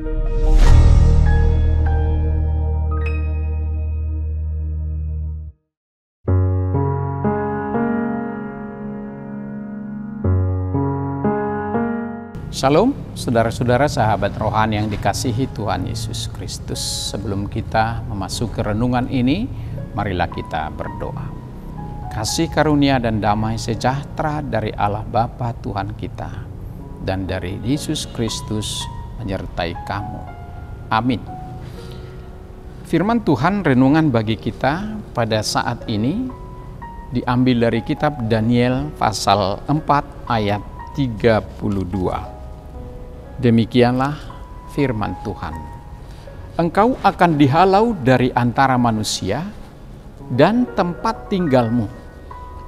Shalom, saudara-saudara sahabat rohani yang dikasihi Tuhan Yesus Kristus. Sebelum kita memasuki renungan ini, marilah kita berdoa. Kasih karunia dan damai sejahtera dari Allah Bapa Tuhan kita dan dari Yesus Kristus menyertai kamu. Amin. Firman Tuhan renungan bagi kita pada saat ini diambil dari kitab Daniel pasal 4 ayat 32. Demikianlah firman Tuhan. Engkau akan dihalau dari antara manusia, dan tempat tinggalmu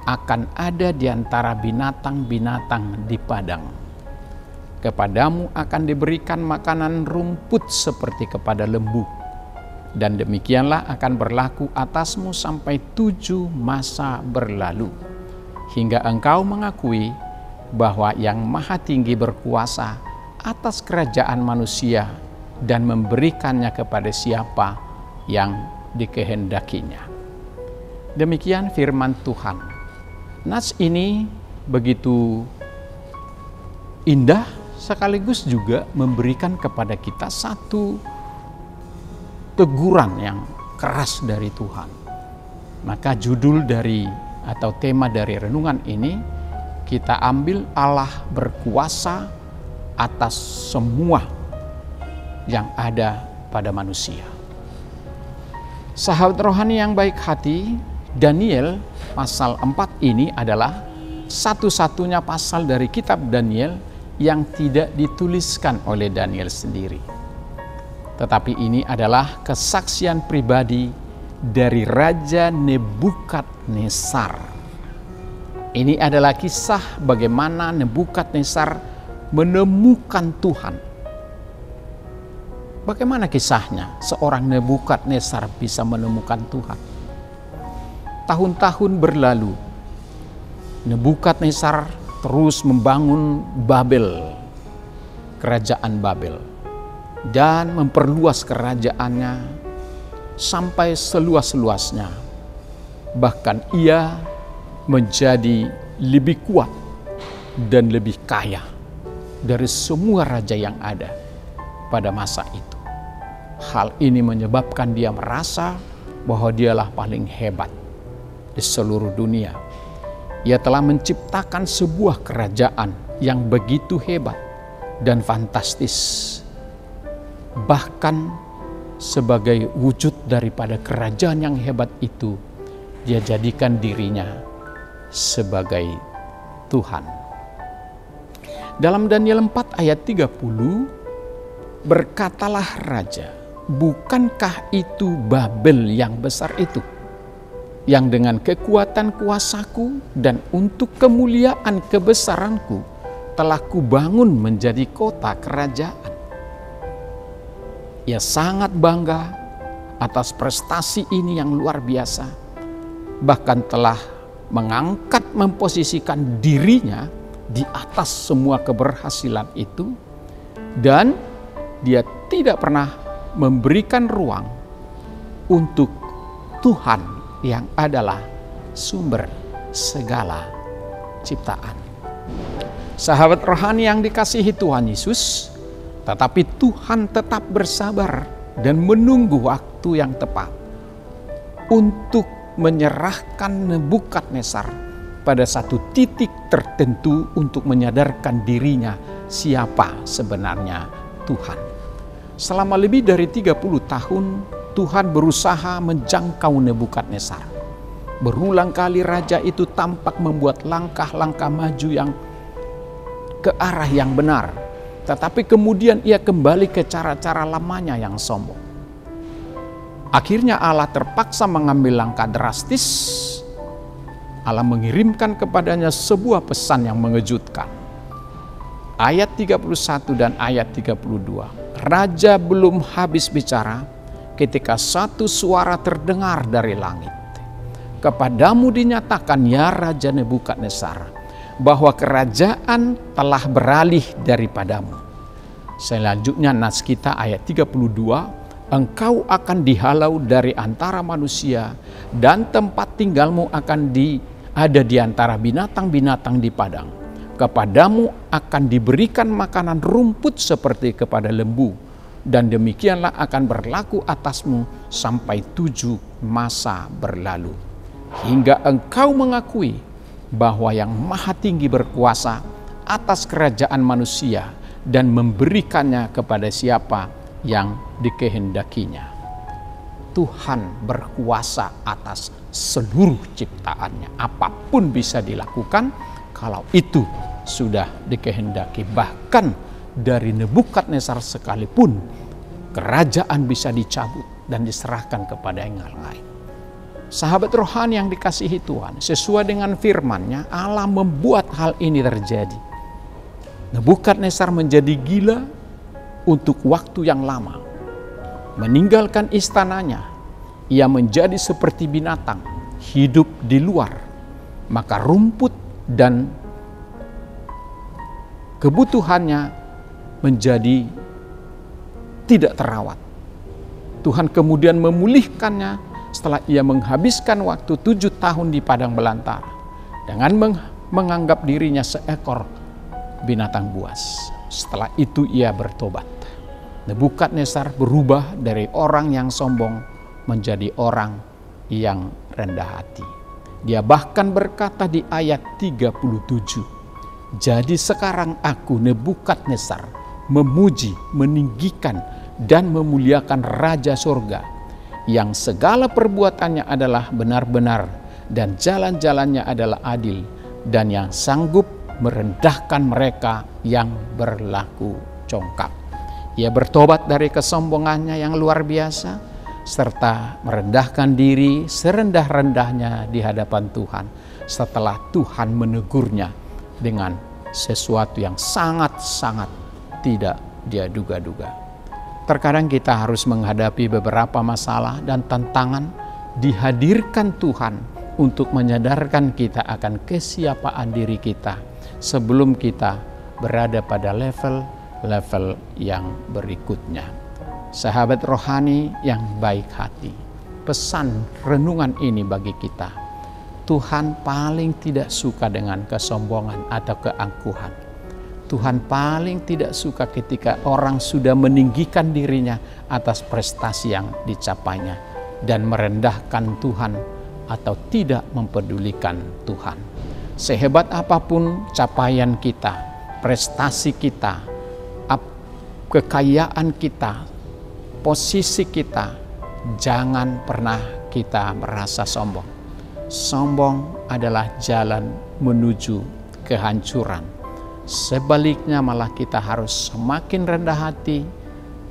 akan ada di antara binatang-binatang di padang. Kepadamu akan diberikan makanan rumput seperti kepada lembu, dan demikianlah akan berlaku atasmu sampai 7 masa berlalu, hingga engkau mengakui bahwa Yang Maha Tinggi berkuasa atas kerajaan manusia dan memberikannya kepada siapa yang dikehendakinya. Demikian firman Tuhan. Nas ini begitu indah sekaligus juga memberikan kepada kita satu teguran yang keras dari Tuhan. Maka judul dari atau tema dari renungan ini kita ambil Allah berkuasa atas semua yang ada pada manusia. Sahabat rohani yang baik hati, Daniel pasal 4 ini adalah satu-satunya pasal dari kitab Daniel yang tidak dituliskan oleh Daniel sendiri. Tetapi ini adalah kesaksian pribadi dari Raja Nebukadnezar. Ini adalah kisah bagaimana Nebukadnezar menemukan Tuhan. Bagaimana kisahnya seorang Nebukadnezar bisa menemukan Tuhan? Tahun-tahun berlalu, Nebukadnezar terus membangun Babel, kerajaan Babel, dan memperluas kerajaannya sampai seluas-luasnya. Bahkan ia menjadi lebih kuat dan lebih kaya dari semua raja yang ada pada masa itu. Hal ini menyebabkan dia merasa bahwa dialah paling hebat di seluruh dunia. Ia telah menciptakan sebuah kerajaan yang begitu hebat dan fantastis. Bahkan sebagai wujud daripada kerajaan yang hebat itu, dia jadikan dirinya sebagai Tuhan. Dalam Daniel 4 ayat 30, berkatalah raja, bukankah itu Babel yang besar itu, yang dengan kekuatan kuasaku dan untuk kemuliaan kebesaranku telah kubangun menjadi kota kerajaan. Ia sangat bangga atas prestasi ini yang luar biasa, bahkan telah mengangkat memposisikan dirinya di atas semua keberhasilan itu, dan dia tidak pernah memberikan ruang untuk Tuhan yang adalah sumber segala ciptaan. Sahabat rohani yang dikasihi Tuhan Yesus, tetapi Tuhan tetap bersabar dan menunggu waktu yang tepat untuk menyerahkan Nebukadnezar pada satu titik tertentu untuk menyadarkan dirinya siapa sebenarnya Tuhan. Selama lebih dari 30 tahun Tuhan berusaha menjangkau Nebukadnezar. Berulang kali raja itu tampak membuat langkah-langkah maju yang ke arah yang benar, tetapi kemudian ia kembali ke cara-cara lamanya yang sombong. Akhirnya Allah terpaksa mengambil langkah drastis. Allah mengirimkan kepadanya sebuah pesan yang mengejutkan. Ayat 31 dan ayat 32. Raja belum habis bicara ketika satu suara terdengar dari langit. Kepadamu dinyatakan, ya Raja Nebukadnezar, bahwa kerajaan telah beralih daripadamu. Selanjutnya nas kita ayat 32, engkau akan dihalau dari antara manusia dan tempat tinggalmu akan ada di antara binatang-binatang di padang. Kepadamu akan diberikan makanan rumput seperti kepada lembu, dan demikianlah akan berlaku atasmu sampai 7 masa berlalu. Hingga engkau mengakui bahwa yang Maha Tinggi berkuasa atas kerajaan manusia dan memberikannya kepada siapa yang dikehendakinya. Tuhan berkuasa atas seluruh ciptaannya. Apapun bisa dilakukan kalau itu sudah dikehendaki. Bahkan dari Nebukadnezar sekalipun kerajaan bisa dicabut dan diserahkan kepada yang lain. Sahabat rohani yang dikasihi Tuhan, sesuai dengan firman-Nya, Allah membuat hal ini terjadi. Nebukadnezar menjadi gila untuk waktu yang lama. Meninggalkan istananya, ia menjadi seperti binatang, hidup di luar. Maka rumput dan kebutuhannya menjadi tidak terawat. Tuhan kemudian memulihkannya setelah ia menghabiskan waktu 7 tahun di padang belantara dengan menganggap dirinya seekor binatang buas. Setelah itu ia bertobat. Nebukadnezar berubah dari orang yang sombong menjadi orang yang rendah hati. Dia bahkan berkata di ayat 37, jadi sekarang aku Nebukadnezar memuji, meninggikan dan memuliakan Raja Surga yang segala perbuatannya adalah benar-benar dan jalan-jalannya adalah adil, dan yang sanggup merendahkan mereka yang berlaku congkak. Ia bertobat dari kesombongannya yang luar biasa, serta merendahkan diri serendah-rendahnya di hadapan Tuhan setelah Tuhan menegurnya dengan sesuatu yang sangat-sangat tidak dia duga-duga. Terkadang kita harus menghadapi beberapa masalah dan tantangan, dihadirkan Tuhan untuk menyadarkan kita akan kesiapaan diri kita sebelum kita berada pada level yang berikutnya. Sahabat rohani yang baik hati, pesan renungan ini bagi kita. Tuhan paling tidak suka dengan kesombongan atau keangkuhan. Tuhan paling tidak suka ketika orang sudah meninggikan dirinya atas prestasi yang dicapainya dan merendahkan Tuhan atau tidak mempedulikan Tuhan. Sehebat apapun capaian kita, prestasi kita, kekayaan kita, posisi kita, jangan pernah kita merasa sombong. Sombong adalah jalan menuju kehancuran. Sebaliknya malah kita harus semakin rendah hati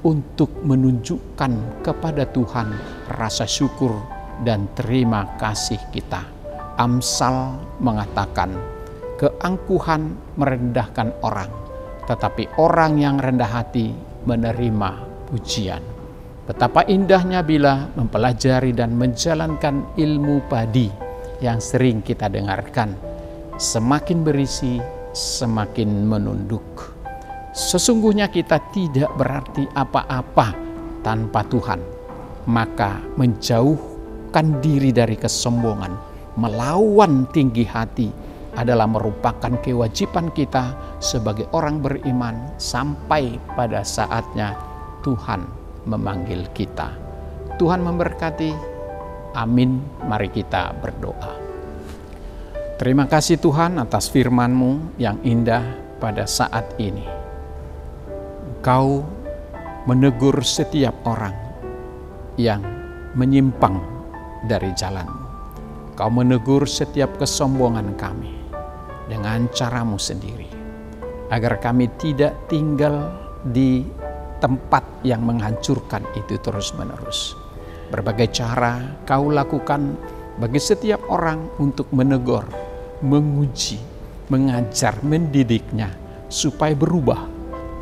untuk menunjukkan kepada Tuhan rasa syukur dan terima kasih kita. Amsal mengatakan, keangkuhan merendahkan orang, tetapi orang yang rendah hati menerima pujian. Betapa indahnya bila mempelajari dan menjalankan ilmu padi yang sering kita dengarkan. Semakin berisi, semakin menunduk. Sesungguhnya kita tidak berarti apa-apa tanpa Tuhan. Maka menjauhkan diri dari kesombongan, melawan tinggi hati adalah merupakan kewajiban kita sebagai orang beriman sampai pada saatnya Tuhan memanggil kita. Tuhan memberkati. Amin. Mari kita berdoa. Terima kasih Tuhan atas firman-Mu yang indah pada saat ini. Engkau menegur setiap orang yang menyimpang dari jalan-Mu. Kau menegur setiap kesombongan kami dengan cara-Mu sendiri, agar kami tidak tinggal di tempat yang menghancurkan itu terus-menerus. Berbagai cara Kau lakukan bagi setiap orang untuk menegur, menguji, mengajar, mendidiknya supaya berubah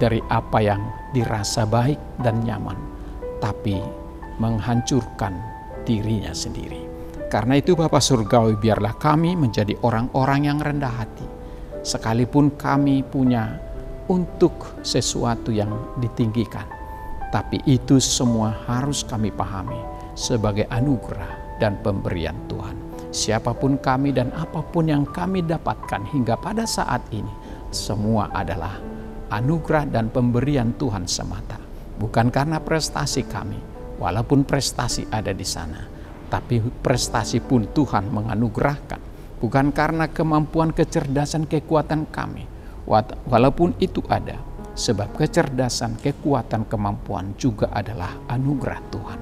dari apa yang dirasa baik dan nyaman, tapi menghancurkan dirinya sendiri. Karena itu Bapa Surgawi, biarlah kami menjadi orang-orang yang rendah hati. Sekalipun kami punya untuk sesuatu yang ditinggikan. Tapi itu semua harus kami pahami sebagai anugerah dan pemberian Tuhan. Siapapun kami dan apapun yang kami dapatkan hingga pada saat ini, semua adalah anugerah dan pemberian Tuhan semata. Bukan karena prestasi kami, walaupun prestasi ada di sana, tapi prestasi pun Tuhan menganugerahkan. Bukan karena kemampuan, kecerdasan, kekuatan kami, walaupun itu ada, sebab kecerdasan, kekuatan, kemampuan juga adalah anugerah Tuhan.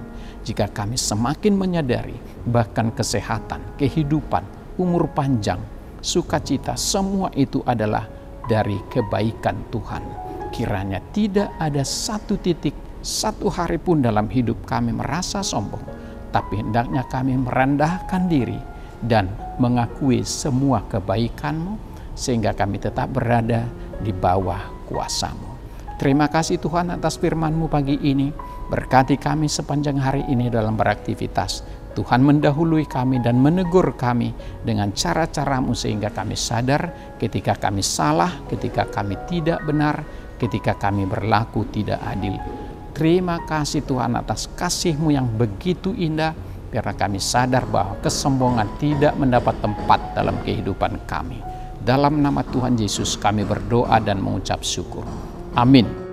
Jika kami semakin menyadari, bahkan kesehatan, kehidupan, umur panjang, sukacita, semua itu adalah dari kebaikan Tuhan. Kiranya tidak ada satu titik, satu hari pun dalam hidup kami merasa sombong, tapi hendaknya kami merendahkan diri dan mengakui semua kebaikan-Mu, sehingga kami tetap berada di bawah kuasa-Mu. Terima kasih Tuhan atas firman-Mu pagi ini. Berkati kami sepanjang hari ini dalam beraktivitas. Tuhan mendahului kami dan menegur kami dengan cara-cara-Mu, sehingga kami sadar ketika kami salah, ketika kami tidak benar, ketika kami berlaku tidak adil. Terima kasih Tuhan atas kasih-Mu yang begitu indah, karena kami sadar bahwa kesombongan tidak mendapat tempat dalam kehidupan kami. Dalam nama Tuhan Yesus kami berdoa dan mengucap syukur. Amin.